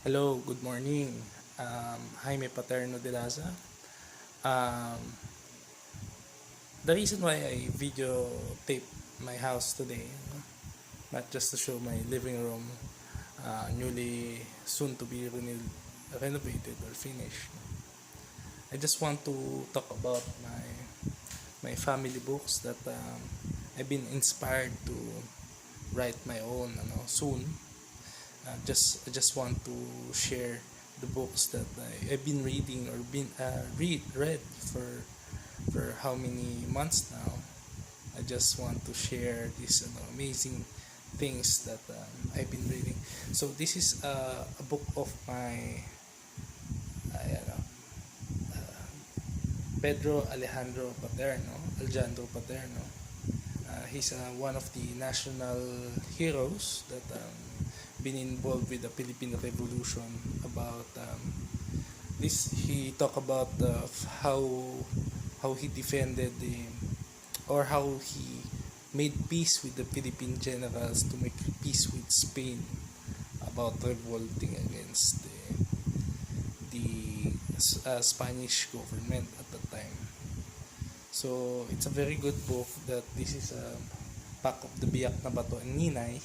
Hello, good morning. Jaime Paterno de Laza. Um, the reason why I videotape my house today, not just to show my living room, newly soon to be renovated or finished. I just want to talk about my family books that I've been inspired to write my own soon. I just want to share the books that I've been reading or been read for how many months now. I just want to share these amazing things that I've been reading. So this is a book of my uh, Pedro Alejandro Paterno. He's one of the national heroes that been involved with the Philippine Revolution. About this, he talked about how he defended or how he made peace with the Philippine generals to make peace with Spain about revolting against the Spanish government at the time. So it's a very good book. That this is a pack of the Biyak na Bato and Ninay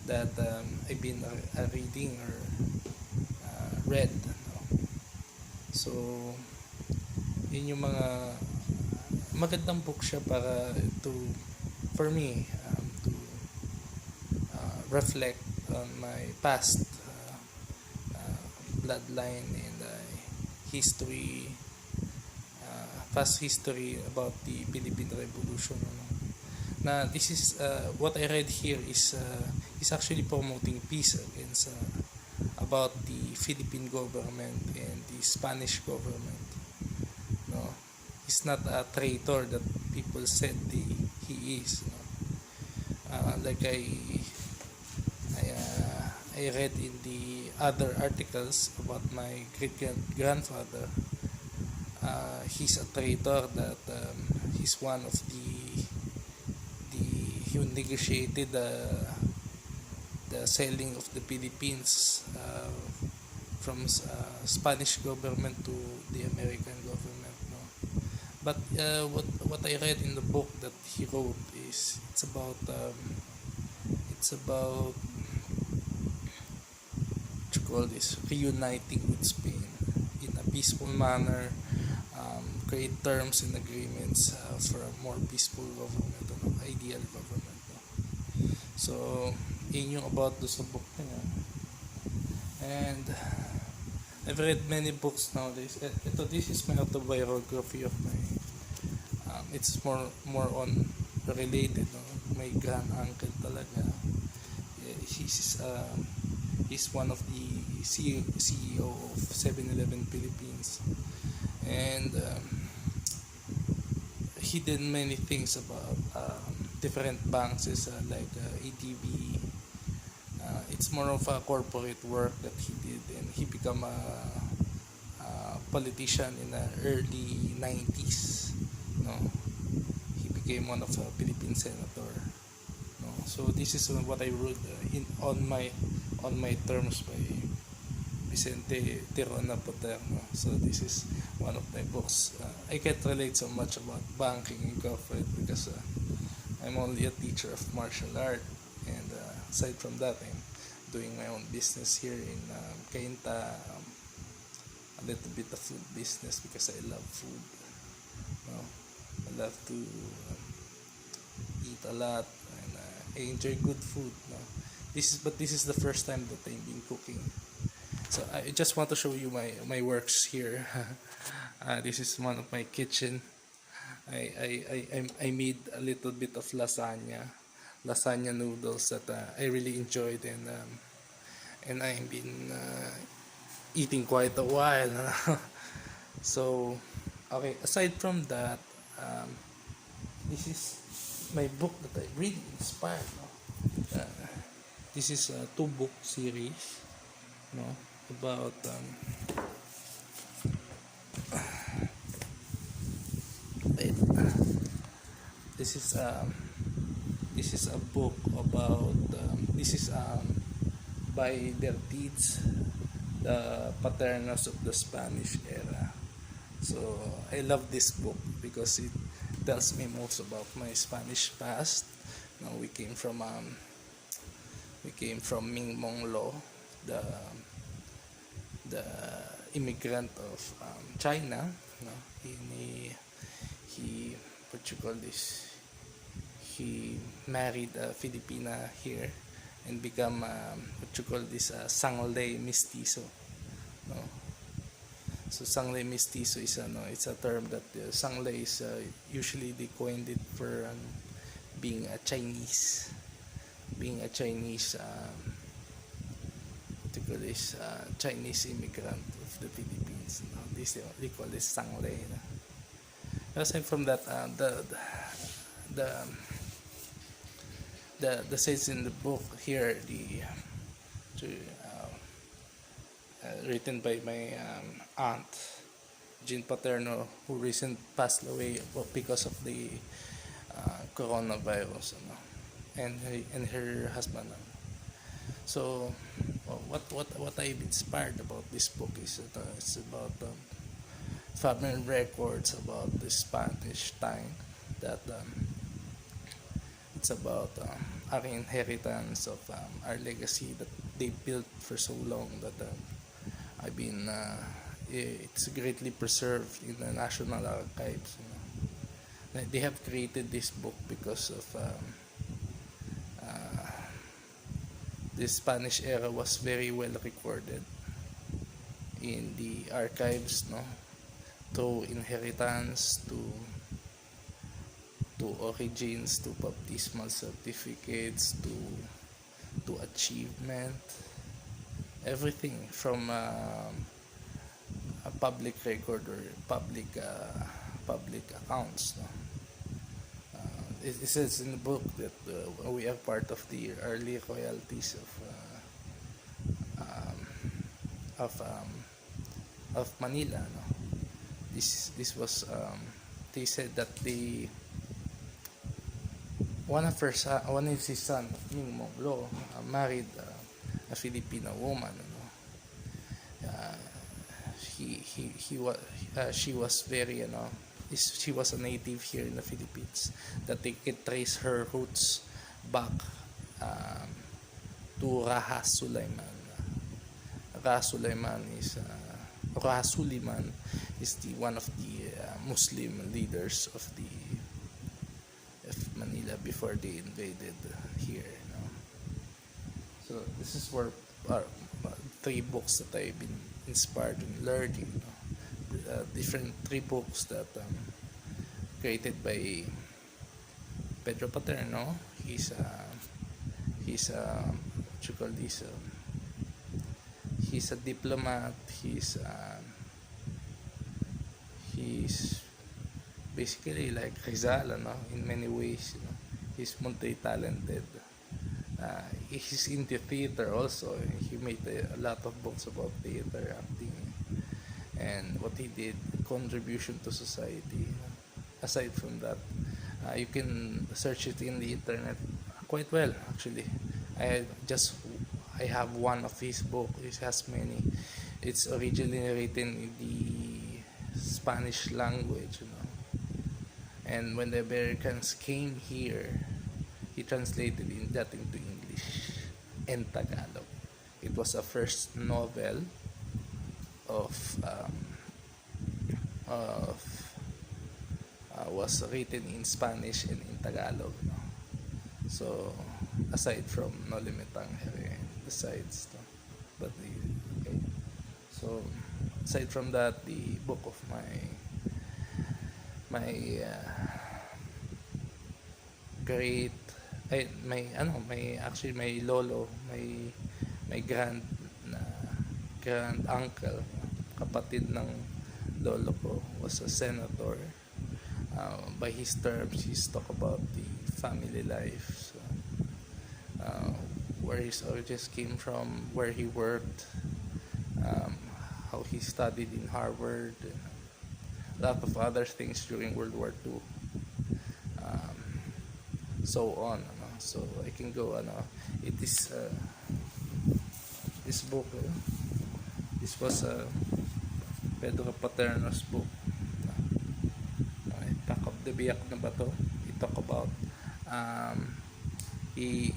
that I've been reading or read. No? So yun yung mga magandang book siya para to for me to reflect on my past bloodline and history, past history about the Philippine Revolution. Na this is what I read here is actually promoting peace against about the Philippine government and the Spanish government. No, he's not a traitor that people said he is. No? Like I read in the other articles about my great grandfather. He's a traitor that he's one of he negotiated the selling of the Philippines from Spanish government to the American government. No? But what I read in the book that he wrote is it's about what you call this, reuniting with Spain in a peaceful manner, create terms and agreements for a more peaceful government, ideal government. No? So yun yung about do sa book niya. And I've read many books nowadays. This is my autobiography of my it's more on related, no? My grand uncle talaga. He's one of the CEO of 7-Eleven Philippines, and he did many things about different banks, like ATB. It's more of a corporate work that he did, and he became a politician in the early 90s. No, he became one of a Philippine senator. No, so this is what I wrote on my terms by Vicente Tirona Paterno. So this is one of my books. I can't relate so much about banking and corporate because I'm only a teacher of martial art, and aside from that, I'm doing my own business here in Cainta, a little bit of food business because I love food. No? I love to eat a lot, and I enjoy good food. No? This is the first time that I've been cooking. So I just want to show you my works here. This is one of my kitchen. I made a little bit of lasagna noodles that I really enjoyed, and I've been eating quite a while. So okay, aside from that, this is my book that I really inspired. No? This is a 2-book series, no, about wait, this is a book about this is by their deeds. the Paternos of the Spanish era. So I love this book because it tells me most about my Spanish past. Now we came from Ming Mong Lo, the the immigrant of China. No, he what you call this? He married a Filipina here and become what you call this Sanglay mestizo. No, so Sanglay mestizo is it's a term that Sanglay is usually they coined it for being a Chinese, being a Chinese. Particularly Chinese immigrant of the Philippines. You know, they call this Sanglay. You know. Aside from that, the the says in the book here, to, written by my aunt Jean Paterno, who recently passed away because of the coronavirus, you know, and her husband. So, what I've inspired about this book is that it's about family records about the Spanish time. That it's about our inheritance of our legacy that they built for so long. That I've been it's greatly preserved in the National Archives. You know. They have created this book because of the Spanish era was very well recorded in the archives, no, through inheritance to origins, to baptismal certificates, to achievement, everything from a public record or public accounts, no. It says in the book that we are part of the early royalties of Manila. No? This was they said that one of his son, Ming Mong Lo, married a Filipino woman. You know? She was very, you know, she was a native here in the Philippines, that they could trace her roots back to Raha Sulaiman. Raha Suliman is one of the Muslim leaders of Manila before they invaded here. You know? So this is where three books that I've been inspired and learning. You know? Different three books that created by Pedro Paterno. He's what you call this? He's a diplomat. He's basically like Rizal, no? In many ways. You know? He's multi-talented. He's into theater also. He made a lot of books about theater acting and what he did, contribution to society. Aside from that, you can search it in the internet quite well. Actually, I have one of his book. It has many. It's originally written in the Spanish language, you know. And when the Americans came here, he translated that into English and Tagalog. It was a first novel was written in Spanish and in Tagalog. No? So aside from No Limitang Here, besides, no? But okay. So aside from that, the book of my great my lolo, my grand uncle, kapatid ng lolo ko, was a senator. By his terms, he's talk about the family life, so, where his origins came from, where he worked, how he studied in Harvard, and a lot of other things during World War II, so on. So I can go. It is this book. This was Pedro Paterno's book. Okay, Pack of the Biyak na ba to? He talk about um, he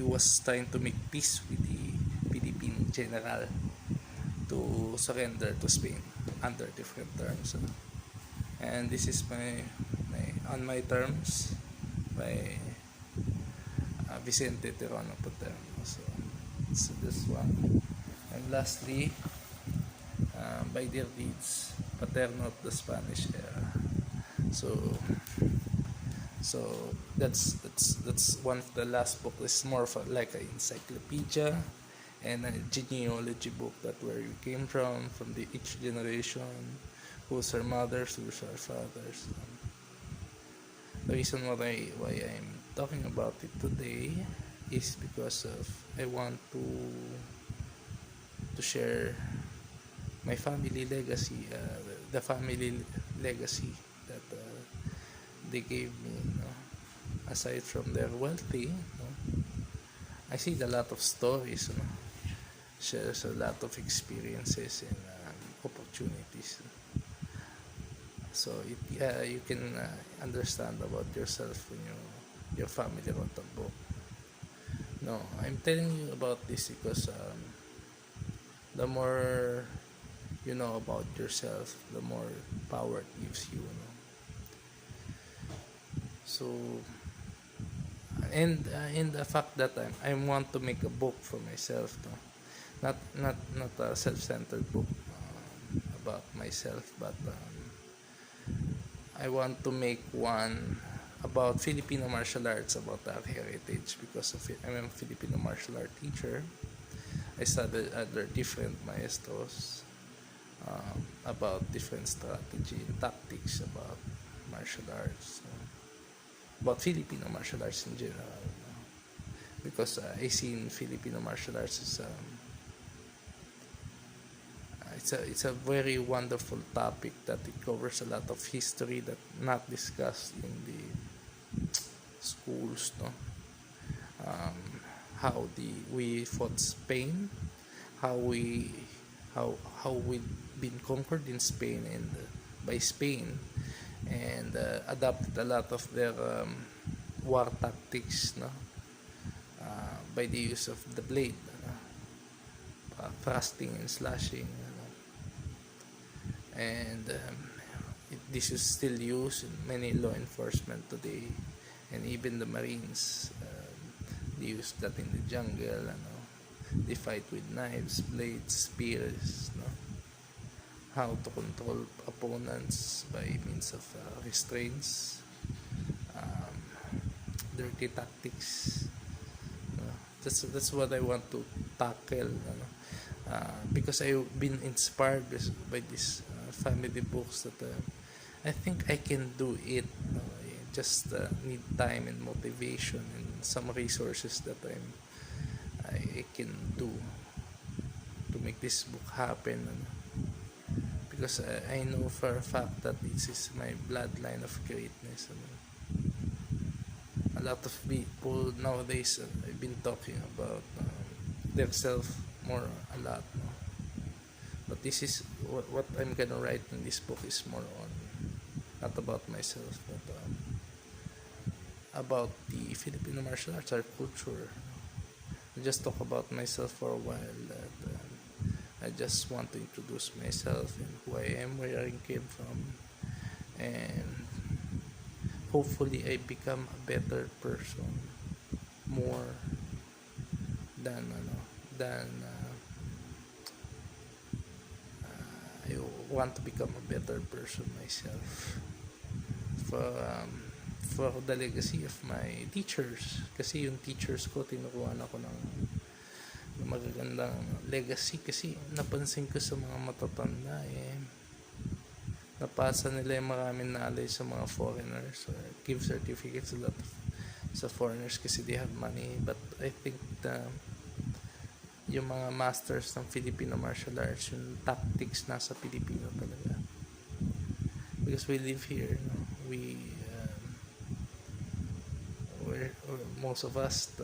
was trying to make peace with the Philippine general to surrender to Spain under different terms. And this is my on my terms by Vicente Tirano Paterno. So this one. And lastly, by their deeds, Paterno of the Spanish era. So that's one of the last book. It's more of like an encyclopedia and a genealogy book, that where you came from the each generation, who's our mothers, who's our fathers. The reason why I'm talking about it today is because of I want to share my family legacy, the family legacy that they gave me. Aside from their wealthy, I see a lot of stories. Shares a lot of experiences and opportunities. So you can understand about yourself when your family wrote a book. No, I'm telling you about this because the more you know about yourself, the more power it gives you. So, and the fact that I want to make a book for myself, not a self-centered book about myself, but I want to make one about Filipino martial arts, about our heritage, because of it. I'm a Filipino martial art teacher. I studied under different maestros about different strategy and tactics about martial arts, about Filipino martial arts in general. Because I seen Filipino martial arts as it's a very wonderful topic, that it covers a lot of history that not discussed in the schools. How we fought Spain, how we how we been conquered in Spain and by Spain, and adopted a lot of their war tactics, by the use of the blade, thrusting and slashing, and this is still used in many law enforcement today, and even the Marines, they use that in the jungle. They fight with knives, blades, spears, how to control opponents by means of restraints, dirty tactics. That's what I want to tackle, because I've been inspired by these family books, that I think I can do it. I just need time and motivation and some resources that I can do to make this book happen. Because I know for a fact that this is my bloodline of greatness. A lot of people nowadays I've been talking about themselves more a lot. But this is what I'm gonna write in this book is more on, not about myself, but about the Filipino martial arts, our culture. I just talk about myself for a while, that I just want to introduce myself and who I am, where I came from, and hopefully I become a better person, more than I want to become a better person myself, for the legacy of my teachers. Kasi yung teachers ko, tinuruan ako ng magagandang legacy, kasi napansin ko sa mga matatanda, napasa nila yung maraming knowledge sa mga foreigners, or give certificates a lot of, sa foreigners, kasi they have money. But I think yung mga masters ng Filipino martial arts, yung tactics nasa Pilipino talaga, because we live here, most of us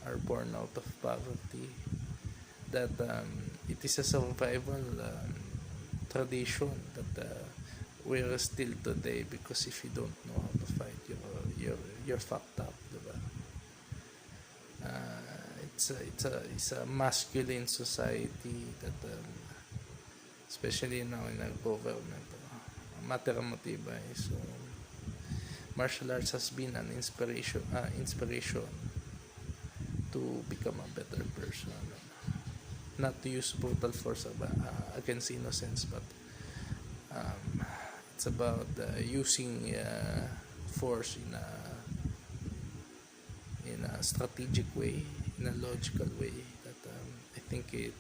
are born out of poverty, that it is a survival tradition that we're still today, because if you don't know how to fight, you're fucked up, diba? It's a masculine society that especially now in our government, mater matibay. So martial arts has been an inspiration to become a better person, not to use brutal force against innocence, but um, it's about using force in a strategic way, in a logical way, that I think it,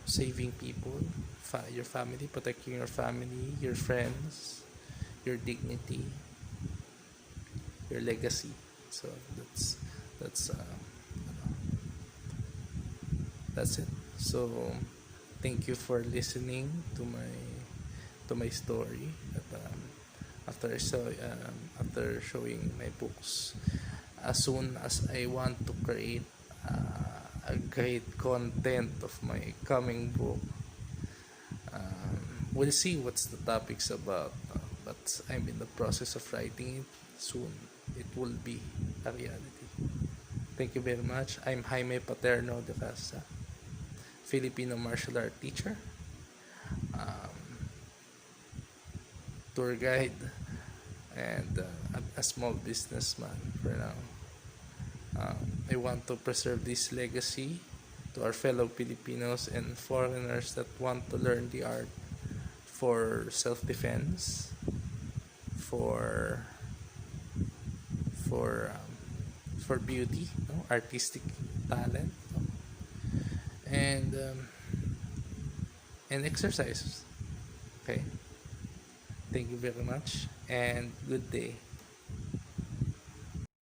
saving people, your family, protecting your family, your friends, your dignity, your legacy. So that's that's it. So thank you for listening to my story. That, after showing my books, as soon as I want to create a great content of my coming book, we'll see what's the topics about. But I'm in the process of writing it. Soon it will be a reality. Thank you very much. I'm Jaime Paterno de Casa, Filipino martial art teacher, tour guide, and a small businessman for now. I want to preserve this legacy to our fellow Filipinos and foreigners that want to learn the art for self-defense, for for um, for beauty, no? Artistic talent, no? and exercise. Okay. Thank you very much and good day.